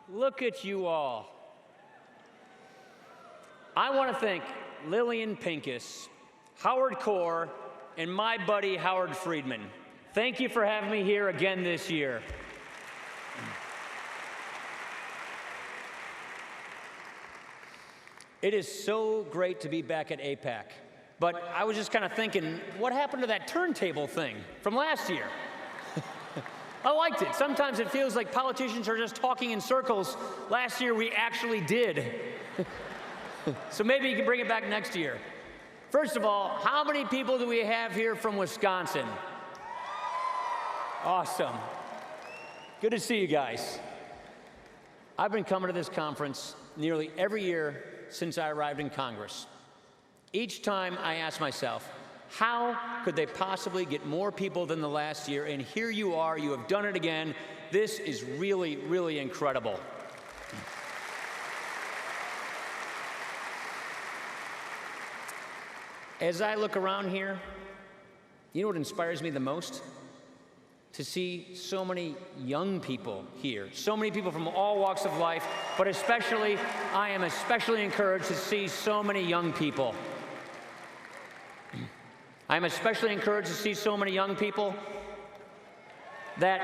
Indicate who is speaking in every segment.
Speaker 1: Look at you all. I want to thank Lillian Pincus, Howard Core, and my buddy Howard Friedman. Thank you for having me here again this year. It is so great to be back at AIPAC. But I was just kind of thinking, what happened to that turntable thing from last year? I liked it. Sometimes it feels like politicians are just talking in circles. Last year we actually did. So maybe you can bring it back next year. First of all, how many people do we have here from Wisconsin? Awesome. Good to see you guys. I've been coming to this conference nearly every year since I arrived in Congress. Each time I ask myself, how could they possibly get more people than the last year? And here you are, you have done it again. This is really, really incredible. As I look around here, you know what inspires me the most? To see so many young people here, so many people from all walks of life, but especially, I am especially encouraged to see so many young people. I'm especially encouraged to see so many young people that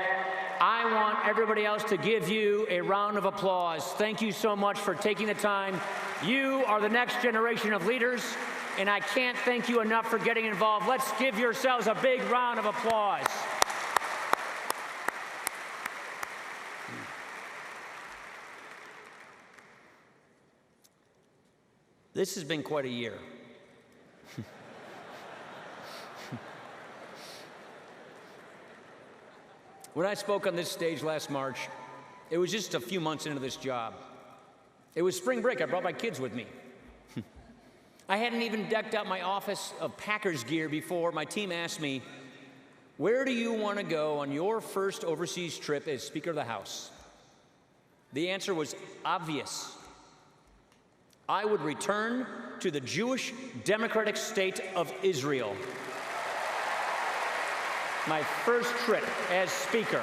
Speaker 1: I want everybody else to give you a round of applause. Thank you so much for taking the time. You are the next generation of leaders, and I can't thank you enough for getting involved. Let's give yourselves a big round of applause. This has been quite a year. When I spoke on this stage last March, it was just a few months into this job. It was spring break. I brought my kids with me. I hadn't even decked out my office of Packers gear before my team asked me, where do you want to go on your first overseas trip as Speaker of the House? The answer was obvious. I would return to the Jewish Democratic State of Israel. My first trip as Speaker.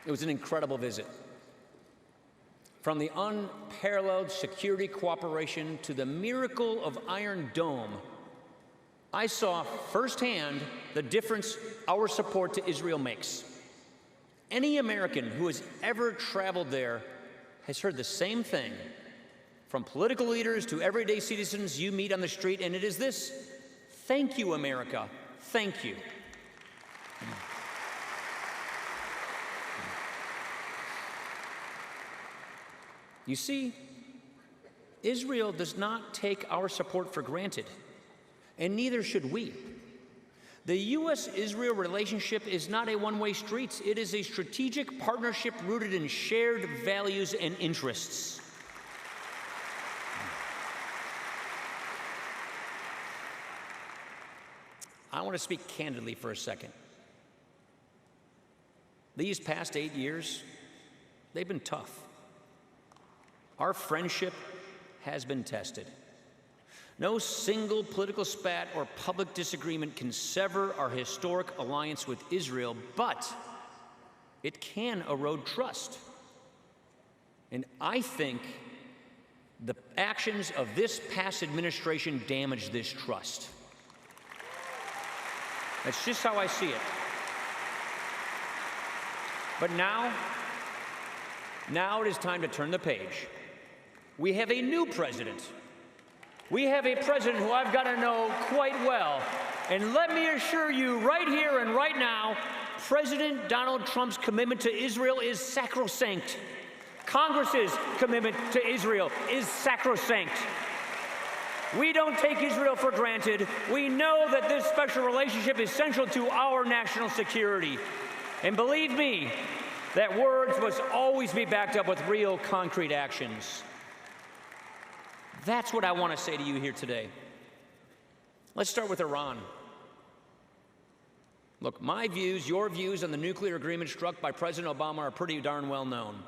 Speaker 1: It was an incredible visit. From the unparalleled security cooperation to the miracle of Iron Dome, I saw firsthand the difference our support to Israel makes. Any American who has ever traveled there has heard the same thing, from political leaders to everyday citizens you meet on the street, and it is this: thank you, America, thank you. You see, Israel does not take our support for granted, and neither should we. The U.S. Israel relationship is not a one-way street. It is a strategic partnership rooted in shared values and interests. I want to speak candidly for a second. These past 8 years, they've been tough. Our friendship has been tested. No single political spat or public disagreement can sever our historic alliance with Israel, but it can erode trust. And I think the actions of this past administration damage this trust. That's just how I see it. But now it is time to turn the page. We have a new president. We have a president who I've got to know quite well. And let me assure you right here and right now, President Donald Trump's commitment to Israel is sacrosanct. Congress's commitment to Israel is sacrosanct. We don't take Israel for granted. We know that this special relationship is central to our national security. And believe me, that words must always be backed up with real, concrete actions. That's what I want to say to you here today. Let's start with Iran. Look, my views, your views on the nuclear agreement struck by President Obama are pretty darn well known.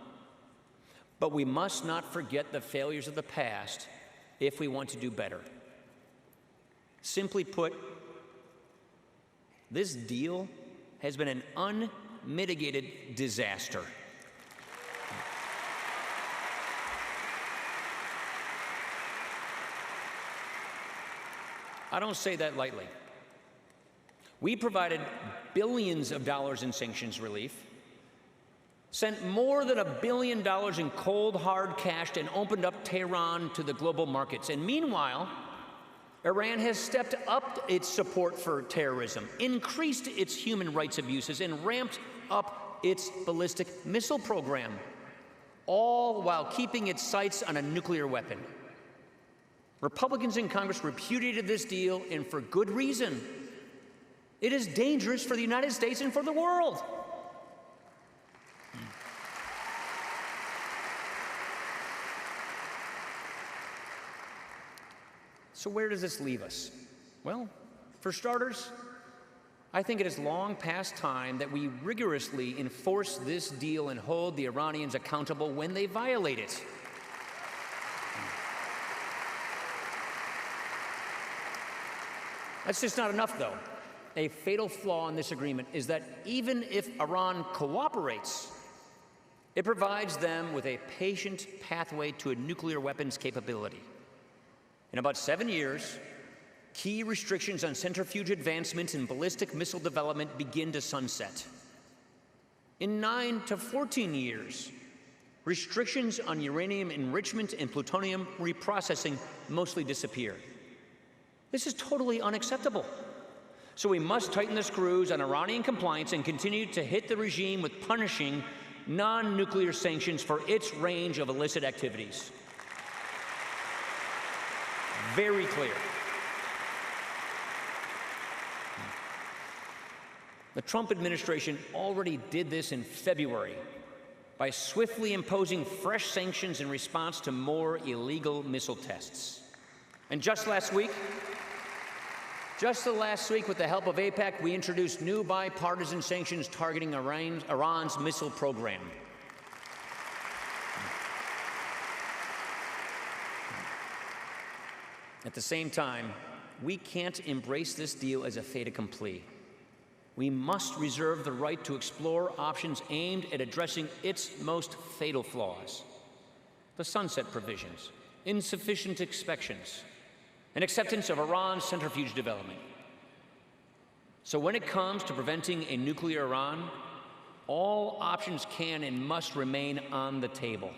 Speaker 1: But we must not forget the failures of the past if we want to do better. Simply put, This deal has been an unmitigated disaster. I don't say that lightly. We provided billions of dollars in sanctions relief, sent more than $1 billion in cold, hard cash, and opened up Tehran to the global markets. And meanwhile, Iran has stepped up its support for terrorism, increased its human rights abuses, and ramped up its ballistic missile program, all while keeping its sights on a nuclear weapon. Republicans in Congress repudiated this deal, and for good reason. It is dangerous for the United States and for the world. So where does this leave us? Well, for starters, I think it is long past time that we rigorously enforce this deal and hold the Iranians accountable when they violate it. That's just not enough, though. A fatal flaw in this agreement is that even if Iran cooperates, it provides them with a patient pathway to a nuclear weapons capability. In about 7 years, key restrictions on centrifuge advancements and ballistic missile development begin to sunset. In 9 to 14 years, restrictions on uranium enrichment and plutonium reprocessing mostly disappear. This is totally unacceptable. So we must tighten the screws on Iranian compliance and continue to hit the regime with punishing non-nuclear sanctions for its range of illicit activities. Very clear. The Trump administration already did this in February by swiftly imposing fresh sanctions in response to more illegal missile tests. And just last week, with the help of AIPAC, we introduced new bipartisan sanctions targeting Iran's missile program. At the same time, we can't embrace this deal as a fait accompli. We must reserve the right to explore options aimed at addressing its most fatal flaws: the sunset provisions, insufficient inspections, and acceptance of Iran's centrifuge development. So when it comes to preventing a nuclear Iran, all options can and must remain on the table.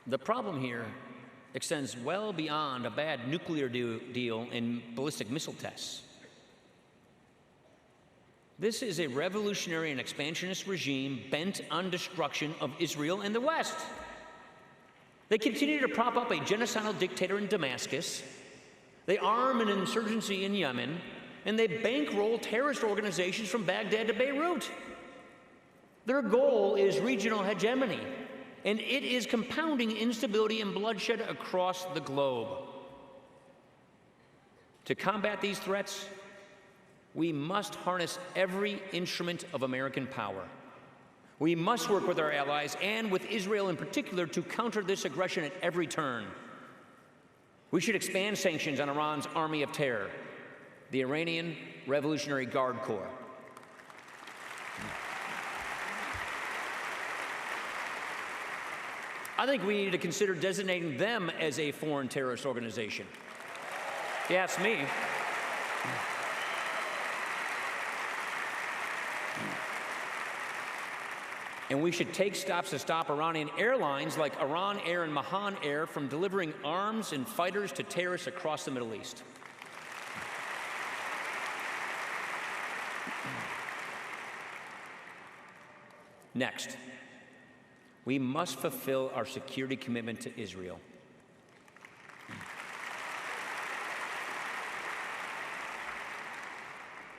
Speaker 1: The problem here extends well beyond a bad nuclear deal and ballistic missile tests. This is a revolutionary and expansionist regime bent on destruction of Israel and the West. They continue to prop up a genocidal dictator in Damascus, they arm an insurgency in Yemen, and they bankroll terrorist organizations from Baghdad to Beirut. Their goal is regional hegemony, and it is compounding instability and bloodshed across the globe. To combat these threats, we must harness every instrument of American power. We must work with our allies, and with Israel in particular, to counter this aggression at every turn. We should expand sanctions on Iran's army of terror, the Iranian Revolutionary Guard Corps. I think we need to consider designating them as a foreign terrorist organization. If you ask me. And we should take steps to stop Iranian airlines like Iran Air and Mahan Air from delivering arms and fighters to terrorists across the Middle East. Next, we must fulfill our security commitment to Israel.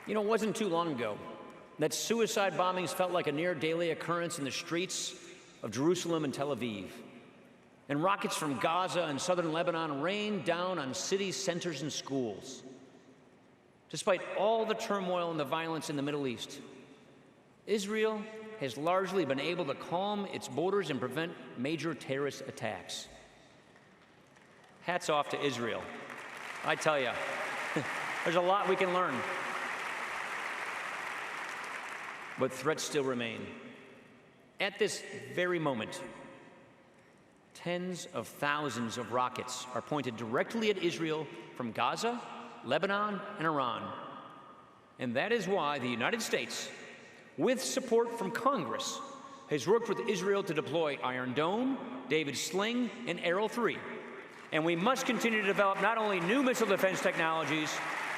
Speaker 1: You know, it wasn't too long ago that suicide bombings felt like a near daily occurrence in the streets of Jerusalem and Tel Aviv. And rockets from Gaza and southern Lebanon rained down on city centers and schools. Despite all the turmoil and the violence in the Middle East, Israel has largely been able to calm its borders and prevent major terrorist attacks. Hats off to Israel. I tell you, there's a lot we can learn. But threats still remain. At this very moment, tens of thousands of rockets are pointed directly at Israel from Gaza, Lebanon, and Iran. And that is why the United States, with support from Congress, has worked with Israel to deploy Iron Dome, David's Sling, and Arrow 3. And we must continue to develop not only new missile defense technologies,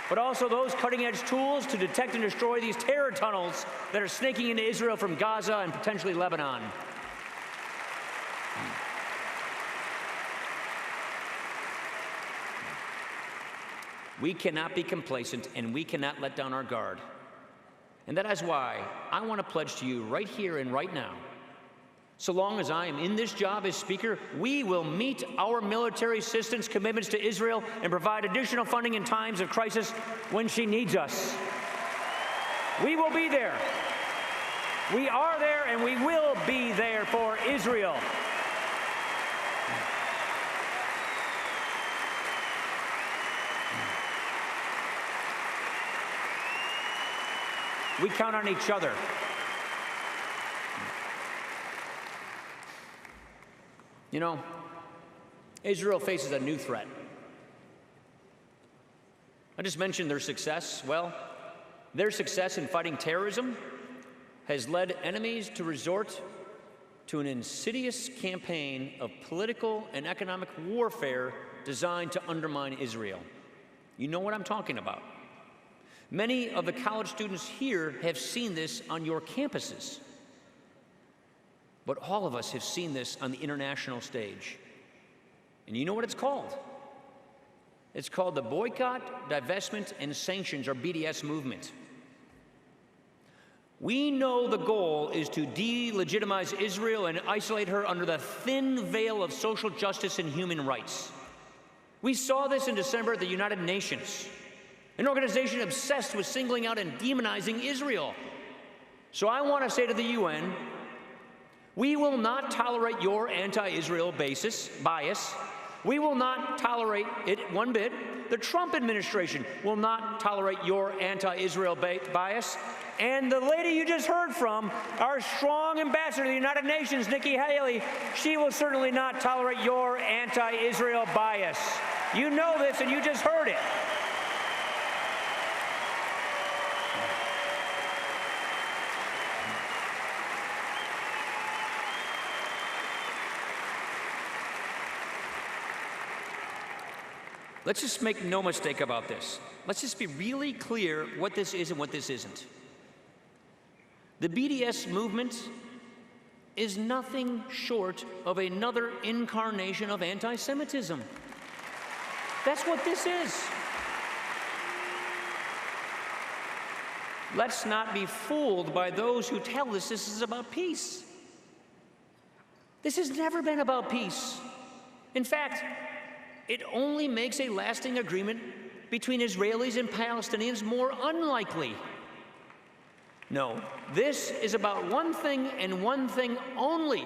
Speaker 1: but also those cutting-edge tools to detect and destroy these terror tunnels that are snaking into Israel from Gaza and potentially Lebanon. We cannot be complacent, and we cannot let down our guard. And that is why I want to pledge to you right here and right now, so long as I am in this job as Speaker, we will meet our military assistance commitments to Israel and provide additional funding in times of crisis when she needs us. We will be there. We are there, and we will be there for Israel. We count on each other. You know, Israel faces a new threat. I just mentioned their success. Well, their success in fighting terrorism has led enemies to resort to an insidious campaign of political and economic warfare designed to undermine Israel. You know what I'm talking about. Many of the college students here have seen this on your campuses. But all of us have seen this on the international stage. And you know what it's called? It's called the Boycott, Divestment, and Sanctions, or BDS movement. We know the goal is to delegitimize Israel and isolate her under the thin veil of social justice and human rights. We saw this in December at the United Nations, an organization obsessed with singling out and demonizing Israel. So I want to say to the UN, we will not tolerate your anti-Israel bias. We will not tolerate it one bit. The Trump administration will not tolerate your anti-Israel bias. And the lady you just heard from, our strong ambassador to the United Nations, Nikki Haley, she will certainly not tolerate your anti-Israel bias. You know this, and you just heard it. Let's just make no mistake about this. Let's just be really clear what this is and what this isn't. The BDS movement is nothing short of another incarnation of anti-Semitism. That's what this is. Let's not be fooled by those who tell us this is about peace. This has never been about peace. In fact, it only makes a lasting agreement between Israelis and Palestinians more unlikely. No, this is about one thing and one thing only: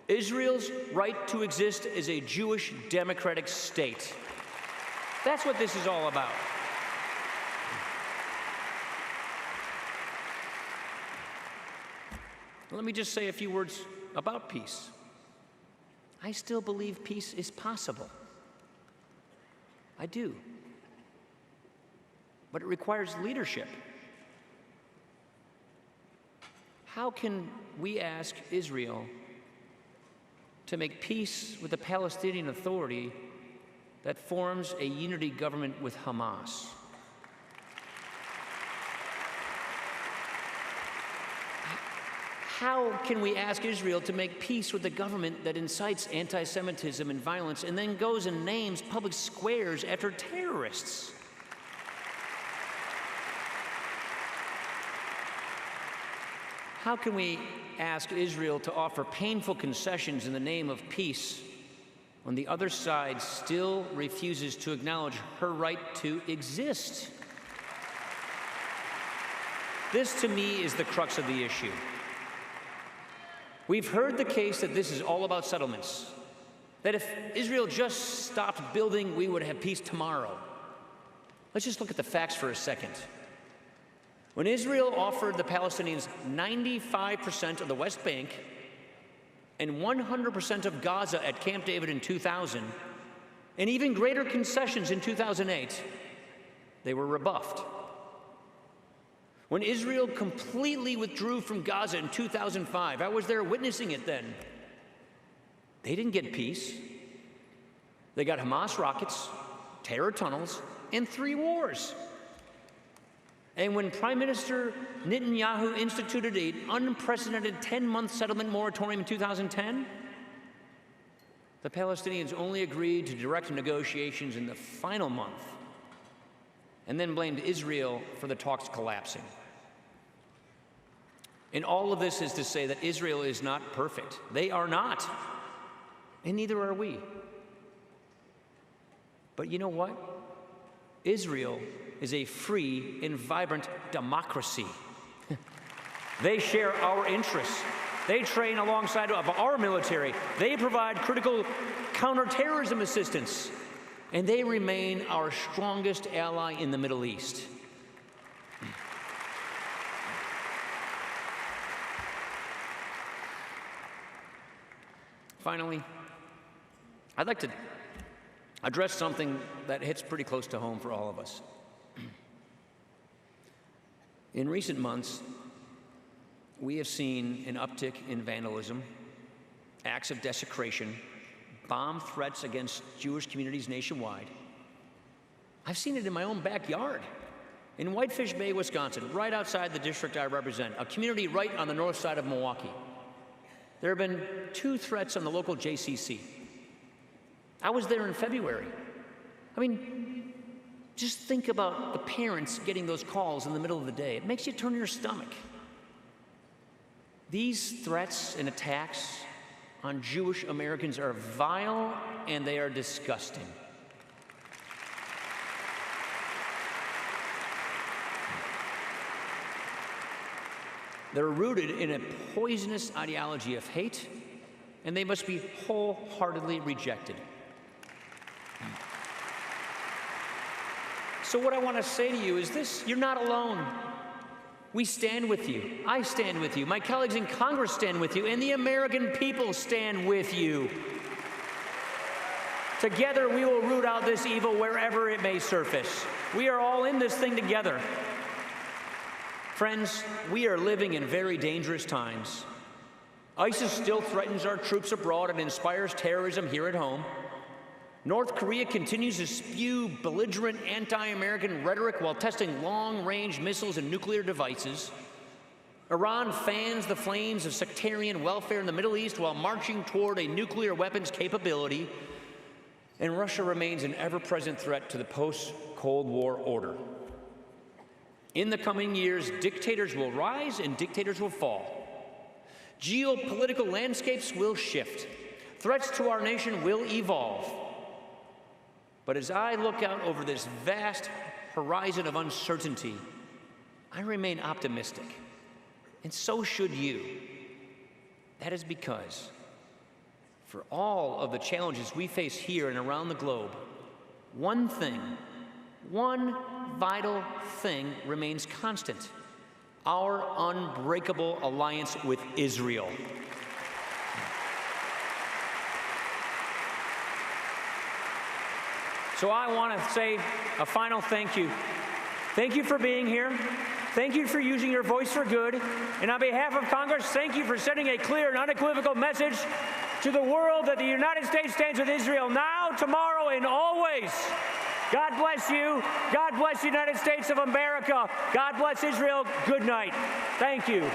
Speaker 1: Israel's right to exist as a Jewish democratic state. That's what this is all about. Let me just say a few words about peace. I still believe peace is possible. I do. But it requires leadership. How can we ask Israel to make peace with the Palestinian Authority that forms a unity government with Hamas? How can we ask Israel to make peace with the government that incites anti-Semitism and violence and then goes and names public squares after terrorists? How can we ask Israel to offer painful concessions in the name of peace when the other side still refuses to acknowledge her right to exist? This, to me, is the crux of the issue. We've heard the case that this is all about settlements. that if Israel just stopped building, we would have peace tomorrow. Let's just look at the facts for a second. When Israel offered the Palestinians 95% of the West Bank and 100% of Gaza at Camp David in 2000, and even greater concessions in 2008, they were rebuffed. When Israel completely withdrew from Gaza in 2005, I was there witnessing it then, they didn't get peace. They got Hamas rockets, terror tunnels, and 3 wars. And when Prime Minister Netanyahu instituted an unprecedented 10-month settlement moratorium in 2010, the Palestinians only agreed to direct negotiations in the final month and then blamed Israel for the talks collapsing. And all of this is to say that Israel is not perfect. They are not, and neither are we. But you know what? Israel is a free and vibrant democracy. They share our interests. They train alongside of our military. They provide critical counterterrorism assistance. And they remain our strongest ally in the Middle East. Finally, I'd like to address something that hits pretty close to home for all of us. In recent months, we have seen an uptick in vandalism, acts of desecration, bomb threats against Jewish communities nationwide. I've seen it in my own backyard, in Whitefish Bay, Wisconsin, right outside the district I represent, a community right on the north side of Milwaukee. There have been 2 threats on the local JCC. I was there in February. I mean, just think about the parents getting those calls in the middle of the day. It makes you turn your stomach. These threats and attacks on Jewish Americans are vile and they are disgusting. They're rooted in a poisonous ideology of hate, and they must be wholeheartedly rejected. So what I want to say to you is this: you're not alone. We stand with you. I stand with you. My colleagues in Congress stand with you, and the American people stand with you. Together, we will root out this evil wherever it may surface. We are all in this thing together. Friends, we are living in very dangerous times. ISIS still threatens our troops abroad and inspires terrorism here at home. North Korea continues to spew belligerent anti-American rhetoric while testing long-range missiles and nuclear devices. Iran fans the flames of sectarian welfare in the Middle East while marching toward a nuclear weapons capability. And Russia remains an ever-present threat to the post-Cold War order. In the coming years, dictators will rise and dictators will fall. Geopolitical landscapes will shift. Threats to our nation will evolve. But as I look out over this vast horizon of uncertainty, I remain optimistic. And so should you. That is because for all of the challenges we face here and around the globe, one vital thing remains constant: our unbreakable alliance with Israel. So I want to say a final thank you. Thank you for being here. Thank you for using your voice for good. And on behalf of Congress, thank you for sending a clear and unequivocal message to the world that the United States stands with Israel now, tomorrow, and always. God bless you. God bless the United States of America. God bless Israel. Good night. Thank you.